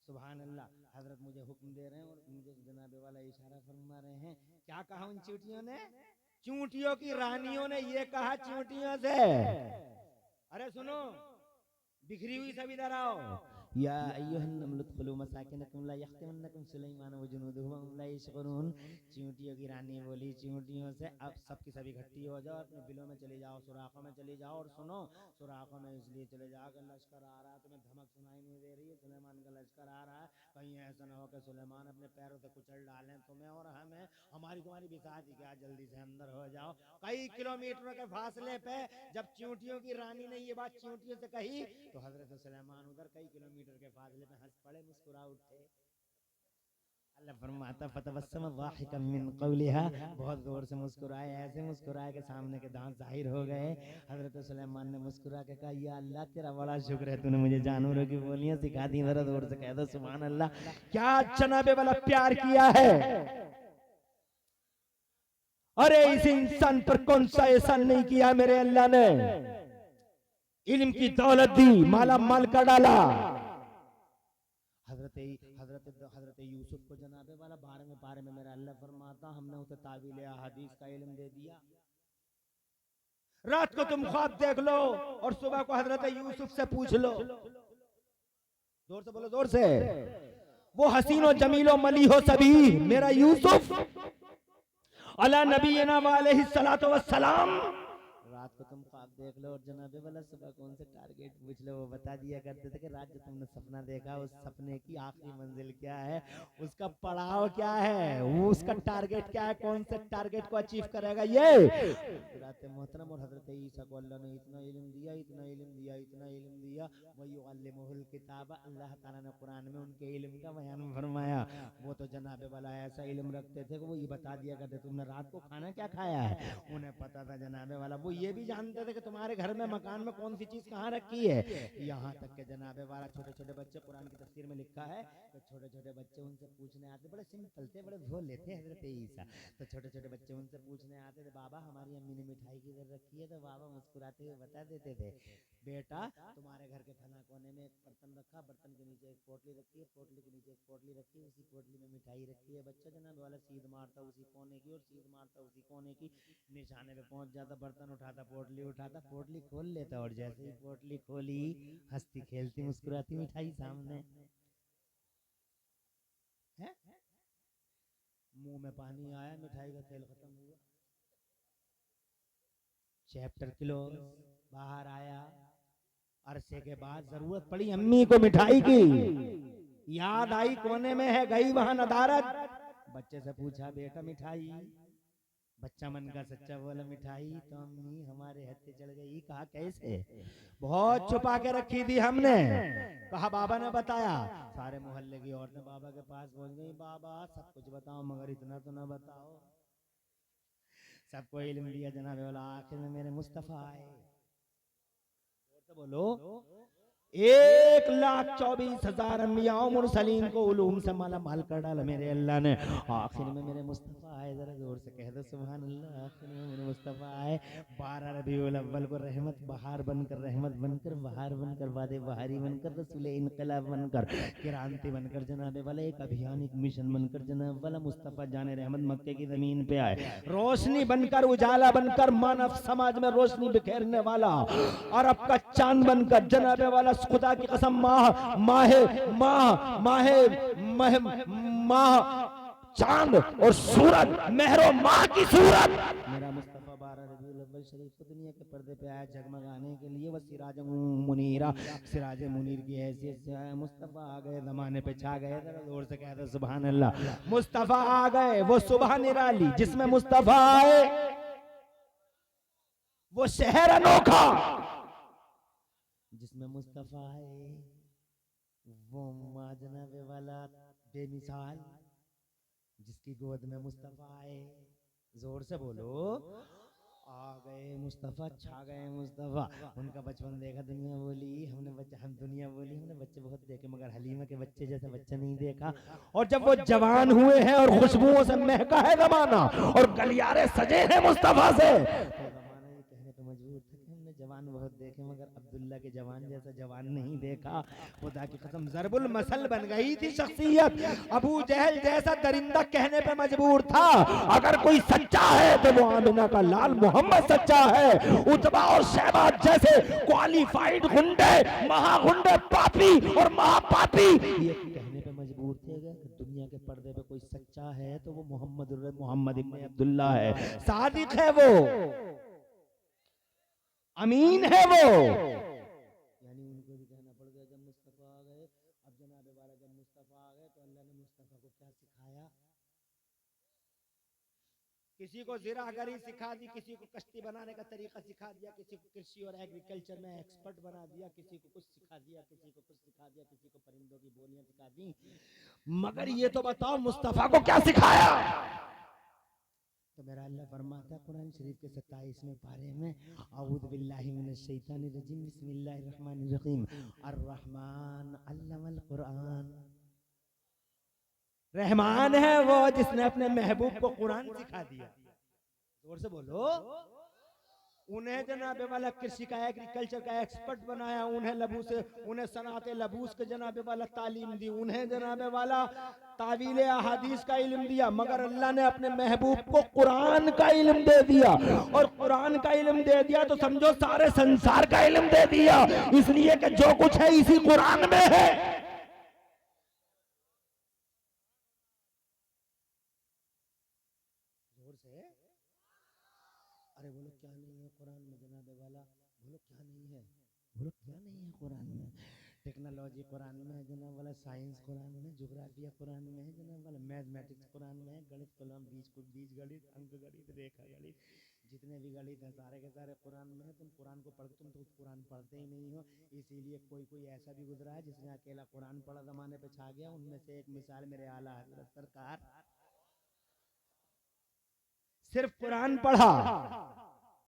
सुभान अल्लाह। हजरत मुझे हुक्म दे रहे हैं और मुझे जनाब वाला इशारा फरमा रहे हैं। क्या कहा उन चींटियों ने? चींटियों की रानियों ने ये कहा चींटियों से, अरे सुनो, बिखरी हुई सब इधर आओ। या अय्युहन नमल उदखुलू मसाकिनकुम ला यख्तिमन्नकुम सुलैमान व जुनूदुहु वहुम ला यशकुरून। चींटियों की रानी बोली चींटियों से, अब सबकी सभी इकट्ठी हो जाओ, अपने बिलों में चली जाओ, सुराखों में चली जाओ। और सुनो, सुराखों में इसलिए चले जाओ कि लश्कर आ रहा है, तुम्हें धमक सुनाई नहीं दे रही है, सुलेमान का लश्कर आ रहा है, कहीं ऐसा ना हो कि सुलेमान अपने पैरों से कुचल डालें तुम्हें और हमें। हमारी तुम्हारी बिसात ही क्या, जल्दी से अंदर हो जाओ। कई किलोमीटरों के फासले पे जब चींटियों की रानी ने ये बात चींटियों से कही तो हजरत सुलेमान उधर कई किलोमीटर के फासले पे हंस पड़े, मुस्कुरा उठे। अल्लाह फरमाता फतबस्सम ज़ाहिकम मिन क़ौलिहा, बहुत जोर से मुस्कुराए, ऐसे मुस्कुराए कि सामने के दांत जाहिर हो गए। हजरत सुलेमान ने मुस्कुरा के कहा, या अल्लाह तेरा बड़ा शुक्र है, तूने मुझे जानवरों की बोलियां सिखा दी। जरा जोर से कह दो सुभान अल्लाह। क्या जनाबे वाला प्यार किया है। अरे इस इंसान पर कौन सा एहसान नहीं किया मेरे अल्लाह ने। इल्म की दौलत दी, माला माल कर डाला। हजरत यूसुफ को जनाबे वाला 12वें पारे में मेरा अल्लाह फरमाता, हमने उसे तावील हदीस का इल्म दे दिया। रात को तुम ख्वाब देख लो और सुबह को हजरत यूसुफ से पूछ लो। जोर से बोलो, जोर से। वो हसीनो जमीलो मली हो सभी मेरा यूसुफ अला नबीना व अलैहिस्सलातु वस्सलाम। रात को तुम ख्वाब देख लो और जनाबे वाला सुबह कौन से टारगेट पूछ लो, वो बता दिया करते थे कि रात जो तुमने सपना देखा उस सपने की आखिरी मंजिल क्या है, उसका पड़ाव क्या है, वो उसका टारगेट क्या है, कौन से टारगेट को अचीव करेगा। ये रात मोहतरम और हजरत ईसा को अल्लाह ने इतना इल्म दिया, इतना इल्म दिया, इतना इल्म दिया। वयुअल्लिमुहुल किताब, अल्लाह ताला ने कुरान में उनके इल्म का बयान फरमाया। वो तो जनाबे वाला ऐसा इल्म रखते थे कि वो ये बता दिया करते तुमने रात को खाना क्या खाया है। उन्हें पता था जनाबे वाला, वो ये भी जानते थे कि तुम्हारे घर में मकान में कौन सी चीज कहाँ रखी है। यहाँ तक के जनाबे वाला छोटे छोटे बच्चे, कुरान की तफसीर में लिखा है कि छोटे छोटे बच्चे उनसे पूछने आते, बड़े सिंपल थे, बड़े भोले थे हजरत ईसा। तो छोटे छोटे बच्चे उनसे पूछने आते थे, बाबा हमारी अम्मी ने मिठाई किधर रखी है। तो बाबा मुस्कुराते हुए बता देते थे, बेटा तुम्हारे घर के फला कोने में एक बर्तन रखा, बर्तन के नीचे एक पोटली रखी है, पोटली के नीचे एक पोटली रखी है, उसी पोटली में मिठाई रखी है। बच्चा जनाबे वाला सीध मारता उसी कोने की और सीध मारता उसी कोने की, निशाने पे पहुंच जाता, बर्तन उठाता, पोटली उठाता, पोटली खोल लेता और जैसे ही पोटली खोली हंसती खेलती मुस्कुराती मिठाई सामने है। मुंह में पानी आया, मिठाई का खेल खत्म हुआ। चैप्टर क्लोज, बाहर आया। अरसे के बाद जरूरत पड़ी अम्मी को मिठाई की, याद आई कोने में है, गई वहां नदारत। बच्चे से पूछा, बेटा मिठाई। बच्चा मन का सच्चा बोला, मिठाई तो अम्मी हमारे हत्थे चढ़ गई। कहा कैसे? बहुत छुपा के रखी थी हमने। कहा बाबा ने बताया। सारे मोहल्ले की औरतें बाबा के पास पहुंच गई, बाबा सब कुछ बताओ मगर इतना तो ना बताओ। सबको इल्म दिया जनाबे वाला, आखिर में मेरे मुस्तफा आए। तो बोलो 1,24,000 अंबियाओं मुरसलीन को उलूम से माला माल कर डाला मेरे अल्लाह ने। आखिर में मेरे मुस्तफ़ा आए, जरा जोर से कह दो सुभान अल्लाह। आखिर में मेरे मुस्तफ़ा आए। 12 रबीउल अव्वल को रहमत बहार बनकर, रहमत बनकर, बहार बनकर, वादे बहारी बनकर, रसूल इनकलाब बनकर, क्रांति बनकर, जनाबे वाला एक अभियान, एक मिशन बनकर जनाब वाला मुस्तफ़ा जाने रहमत मक्के की जमीन पे आए। रोशनी बनकर, उजाला बनकर, मानव समाज में रोशनी बिखेरने वाला अरब का चांद बनकर जनाबे वाला, खुदा की कसम, माह चांद और सूरज, मेहरो माह की सूरत, मेरा मुस्तफा 12 रबीउल अव्वल शरीफ को दुनिया के पर्दे पे आया जगमगाने के लिए। वो सिराज मुनीरा, सिराज मुनीर की हैसियत से आया। मुस्तफा आ गए, जमाने पे छा गए। जरा जोर से कह दो सुभान अल्लाह। मुस्तफा आ गए, वो सुबह निराली जिसमें मुस्तफा आए, वो शहर अनोखा जिसमें मुस्तफा है, वो माँ जनाबे वाला बेमिसाल जिसकी गोद में मुस्तफा आए। जोर से बोलो, आ गए मुस्तफा, छा गए मुस्तफा। उनका बचपन देखा, दुनिया बोली हमने बच्चा, हम दुनिया बोली हमने बच्चे बहुत देखे मगर हलीमा के बच्चे जैसा बच्चा नहीं देखा। और जब वो जवान हुए हैं और खुशबुओं से महका है जमाना और गलियारे सजे हैं मुस्तफा से, तो जमाना ये कहने पे मजबूर था कि हमने जवान बहुत देखे मगर अब्दुल्ला के जवान जैसा जवान नहीं देखा। खुदा की कसम ज़रबुल मसल बन गई थी शख्सियत। अबू जहल जैसा दरिंदा कहने पे मजबूर था, अगर कोई सच्चा है तो वो आमिना का लाल मोहम्मद सच्चा है। उतबा और शैबा जैसे क्वालिफाइड गुंडे, महागुंडे, पापी और महापापी ये कहने पे मजबूर थे कि दुनिया के पर्दे पे कोई सच्चा है तो वो मोहम्मद इब्न अब्दुल्ला है, सादिक है वो, अमीन है वो। यानी उनको भी कहना पड़ गया जब मुस्तफा आ गए। अब जनाबे वाला जब मुस्तफा आ गए तो अल्लाह ने मुस्तफा को क्या सिखाया? किसी को ज़िराअगरी सिखा दी, किसी को कश्ती बनाने का तरीका सिखा दिया, किसी को कृषि और एग्रीकल्चर में एक्सपर्ट बना दिया, किसी को कुछ सिखा दिया, किसी को कुछ सिखा दिया, किसी को परिंदों की बोलियां सिखा दी। मगर ये तो बताओ मुस्तफा को क्या सिखाया? तो मेरा अल्लाह फरमाता है कुरान शरीफ के 27वें पारे में, औज़ु बिल्लाहि मिनश शैतानिर रजीम, बिस्मिल्लाहिर रहमानिर रहीम, अर्रहमान अल्लमल कुरान। रहमान है वो जिसने अपने महबूब को कुरान सिखा दिया। जोर से बोलो। उन्हें जनाबे वाला कृषि का एग्रीकल्चर का एक्सपर्ट बनाया, उन्हें सनाते लबूस के जनाबे वाला तालीम दी, उन्हें जनाबे वाला तावील अहादीस का इल्म दिया। मगर अल्लाह ने अपने महबूब को कुरान का इल्म दे दिया, और कुरान का इल्म दे दिया तो समझो सारे संसार का इल्म दे दिया, इसलिए कि जो कुछ है इसी कुरान में है। जोर से अरे बोलो क्या नहीं है कुरान में जनाबे वाला? बोलो क्या नहीं है? बोलो क्या नहीं है कुरान में? टेक्नोलॉजी कुरान में है जनाब वाला, साइंस कुरान में, ज्योग्राफिया कुरान में है जनाब वाला, मैथमेटिक्स कुरान में है, गणित कलम बीज गणित, अंक गणित, रेखा गणित, जितने भी गणित हैं सारे के सारे कुरान में है। तुम कुरान को पढ़, तुम तो कुरान पढ़ते ही नहीं हो, इसीलिए कोई ऐसा भी गुजरा है जिसने अकेला कुरान पढ़ा जमाने पे छा गया। उनमें से एक मिसाल मेरे आला हज़रत सरकार, सिर्फ कुरान पढ़ा